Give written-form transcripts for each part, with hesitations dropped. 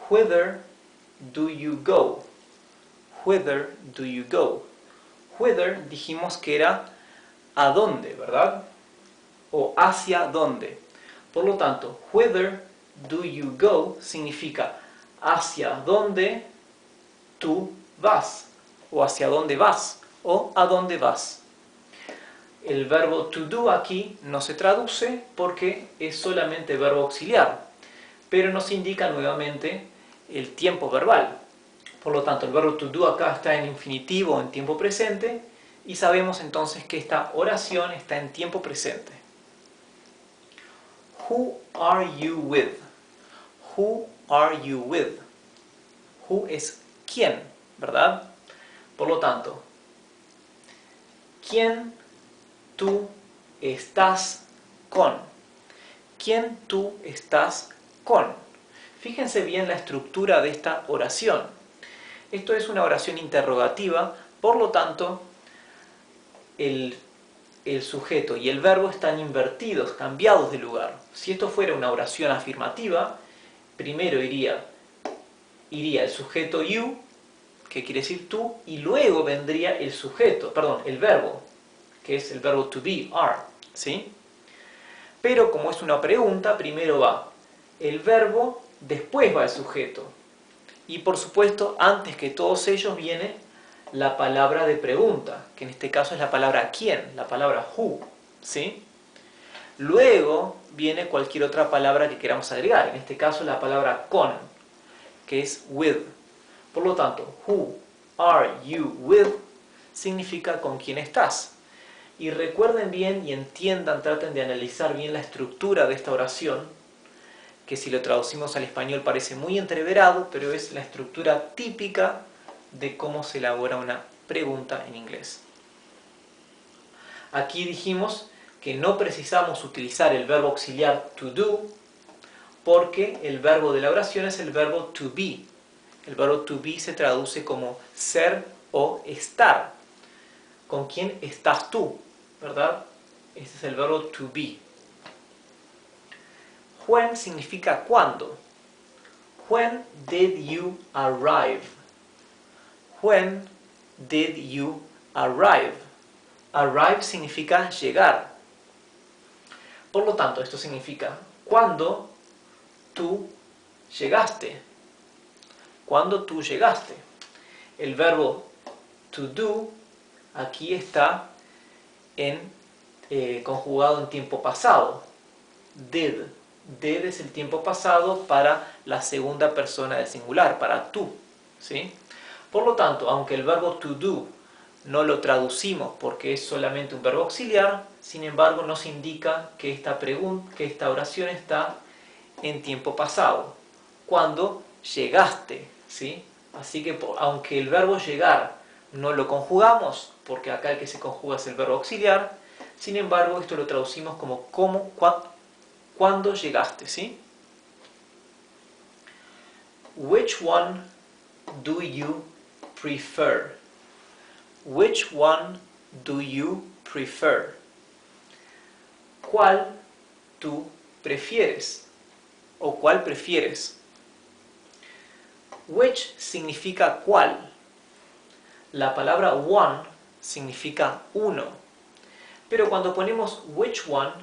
Whither do you go? Whither do you go? Whither dijimos que era a dónde, ¿verdad? O hacia dónde. Por lo tanto, whither do you go significa hacia dónde tú vas, o hacia dónde vas, o a dónde vas. El verbo to do aquí no se traduce porque es solamente verbo auxiliar, pero nos indica nuevamente el tiempo verbal. Por lo tanto, el verbo to do acá está en infinitivo, en tiempo presente, y sabemos entonces que esta oración está en tiempo presente. Who are you with? Who are you with? Who es quién, ¿verdad? Por lo tanto, ¿quién tú estás con? ¿Quién tú estás con? Fíjense bien la estructura de esta oración. Esto es una oración interrogativa, por lo tanto, el sujeto y el verbo están invertidos, cambiados de lugar. Si esto fuera una oración afirmativa, primero iría el sujeto you, que quiere decir tú, y luego vendría el sujeto, perdón, el verbo, que es el verbo to be, are, ¿sí? Pero como es una pregunta, primero va el verbo, después va el sujeto. Y por supuesto, antes que todos ellos viene la palabra de pregunta, que en este caso es la palabra quién, la palabra who, ¿sí? Luego viene cualquier otra palabra que queramos agregar, en este caso la palabra con, que es with. Por lo tanto, who are you with significa con quién estás. Y recuerden bien y entiendan, traten de analizar bien la estructura de esta oración, que si lo traducimos al español parece muy entreverado, pero es la estructura típica de cómo se elabora una pregunta en inglés. Aquí dijimos que no precisamos utilizar el verbo auxiliar to do, porque el verbo de la oración es el verbo to be. El verbo to be se traduce como ser o estar. ¿Con quién estás tú? ¿Verdad? Este es el verbo to be. When significa cuándo. When did you arrive? When did you arrive? Arrive significa llegar. Por lo tanto, esto significa cuándo tú llegaste. Cuándo tú llegaste. El verbo to do aquí está conjugado en tiempo pasado. Did. Did es el tiempo pasado para la segunda persona del singular, para tú, ¿sí? Por lo tanto, aunque el verbo to do no lo traducimos porque es solamente un verbo auxiliar, sin embargo nos indica que esta oración está en tiempo pasado. Cuando llegaste, ¿sí? Así que aunque el verbo llegar no lo conjugamos, porque acá el que se conjuga es el verbo auxiliar, sin embargo esto lo traducimos como cuando llegaste, ¿sí? Which one do you prefer? Which one do you prefer? ¿Cuál tú prefieres? ¿O cuál prefieres? Which significa cuál. La palabra one significa uno. Pero cuando ponemos which one,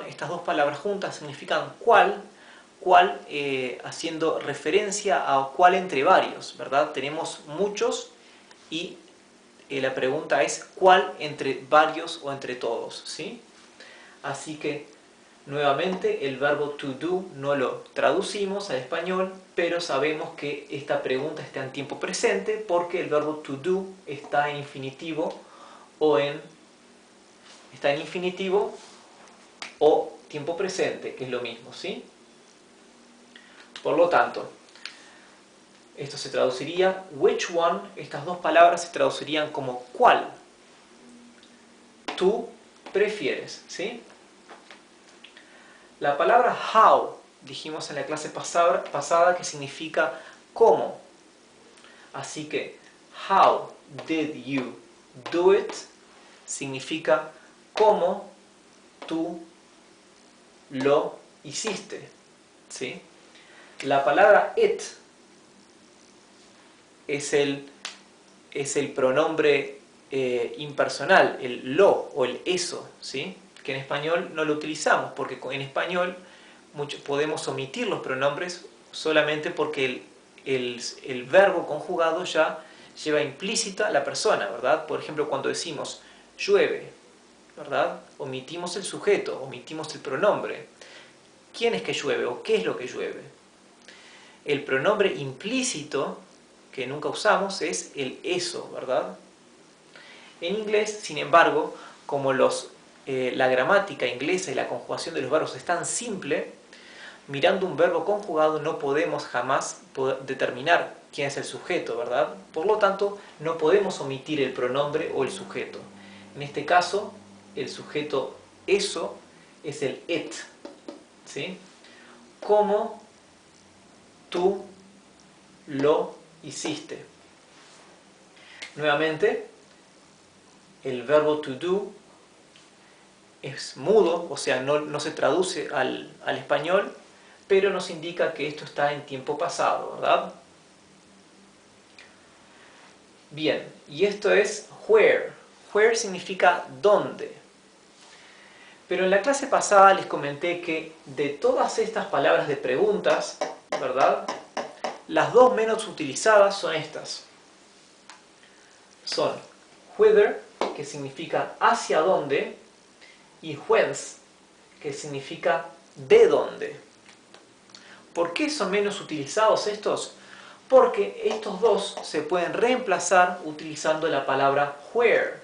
estas dos palabras juntas significan cuál, haciendo referencia a cuál entre varios, ¿verdad? Tenemos muchos y la pregunta es cuál entre varios o entre todos, ¿sí? Así que, nuevamente, el verbo to do no lo traducimos al español, pero sabemos que esta pregunta está en tiempo presente porque el verbo to do está en infinitivo o tiempo presente, que es lo mismo, ¿sí? Por lo tanto, esto se traduciría which one, estas dos palabras se traducirían como cuál tú prefieres, ¿sí? La palabra how, dijimos en la clase pasada que significa cómo. Así que how did you do it significa cómo tú lo hiciste, ¿sí? La palabra it es el pronombre impersonal, el lo o el eso, ¿sí? Que en español no lo utilizamos, porque en español podemos omitir los pronombres solamente porque el verbo conjugado ya lleva implícita la persona, ¿verdad? Por ejemplo, cuando decimos llueve, ¿verdad? Omitimos el sujeto, omitimos el pronombre. ¿Quién es que llueve o qué es lo que llueve? El pronombre implícito que nunca usamos es el eso, ¿verdad? En inglés, sin embargo, como la gramática inglesa y la conjugación de los verbos es tan simple, mirando un verbo conjugado no podemos jamás determinar quién es el sujeto, ¿verdad? Por lo tanto, no podemos omitir el pronombre o el sujeto. En este caso, el sujeto eso es el it, ¿sí? ¿Cómo tú lo hiciste? Nuevamente, el verbo to do es mudo, o sea, no se traduce al español, pero nos indica que esto está en tiempo pasado, ¿verdad? Bien, y esto es where. Where significa dónde. Pero en la clase pasada les comenté que de todas estas palabras de preguntas, ¿verdad? Las dos menos utilizadas son estas. Son whither, que significa hacia dónde, y whence, que significa de dónde. ¿Por qué son menos utilizados estos? Porque estos dos se pueden reemplazar utilizando la palabra where,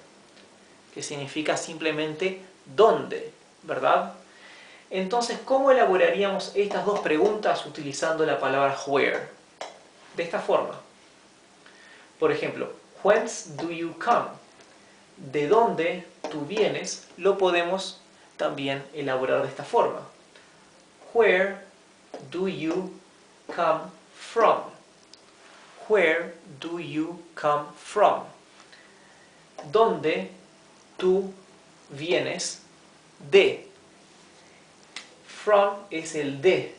que significa simplemente dónde, ¿verdad? Entonces, ¿cómo elaboraríamos estas dos preguntas utilizando la palabra where? De esta forma. Por ejemplo, whence do you come? ¿De dónde tú vienes? Lo podemos también elaborar de esta forma. Where do you come from? Where do you come from? ¿Dónde tú vienes de? From es el de,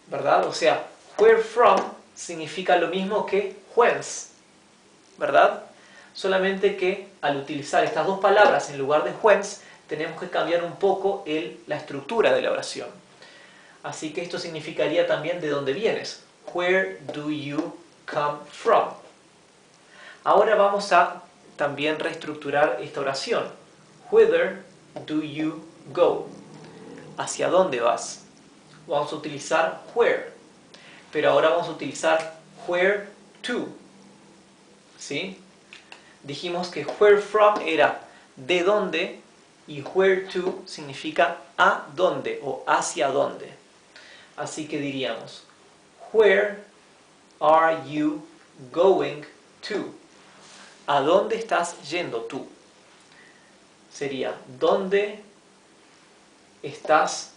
¿verdad? O sea, where from significa lo mismo que whence, ¿verdad? Solamente que al utilizar estas dos palabras en lugar de whence, tenemos que cambiar un poco la estructura de la oración. Así que esto significaría también de dónde vienes. Where do you come from? Ahora vamos a también reestructurar esta oración. Whither do you go? ¿Hacia dónde vas? Vamos a utilizar where. Pero ahora vamos a utilizar where to. ¿Sí? Dijimos que where from era de dónde y where to significa a dónde o hacia dónde. Así que diríamos, where are you going to? ¿A dónde estás yendo tú? Sería, ¿dónde estás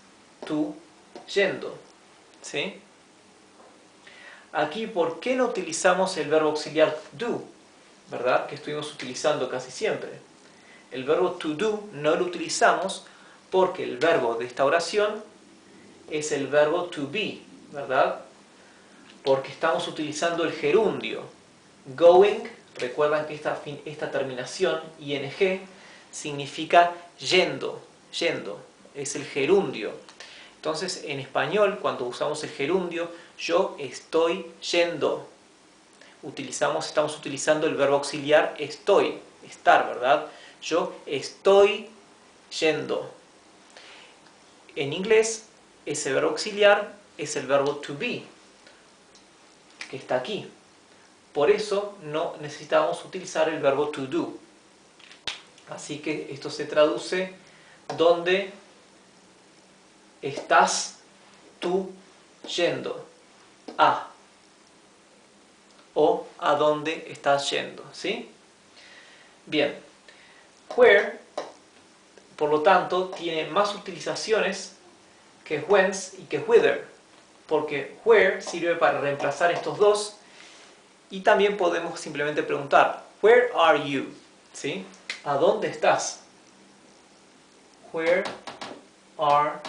tú yendo? ¿Sí? Aquí, ¿por qué no utilizamos el verbo auxiliar do? ¿Verdad? Que estuvimos utilizando casi siempre. El verbo to do no lo utilizamos porque el verbo de esta oración es el verbo to be, ¿verdad? Porque estamos utilizando el gerundio. Going, recuerdan que esta terminación, ing, significa yendo, yendo, es el gerundio. Entonces, en español, cuando usamos el gerundio, yo estoy yendo. Estamos utilizando el verbo auxiliar estoy, estar, ¿verdad? Yo estoy yendo. En inglés, ese verbo auxiliar es el verbo to be, que está aquí. Por eso no necesitamos utilizar el verbo to do. Así que esto se traduce ¿dónde estás tú yendo? A. O ¿a dónde estás yendo? ¿Sí? Bien. Where, por lo tanto, tiene más utilizaciones que whence y que whither, porque where sirve para reemplazar estos dos y también podemos simplemente preguntar where are you? ¿Sí? ¿A dónde estás? Where are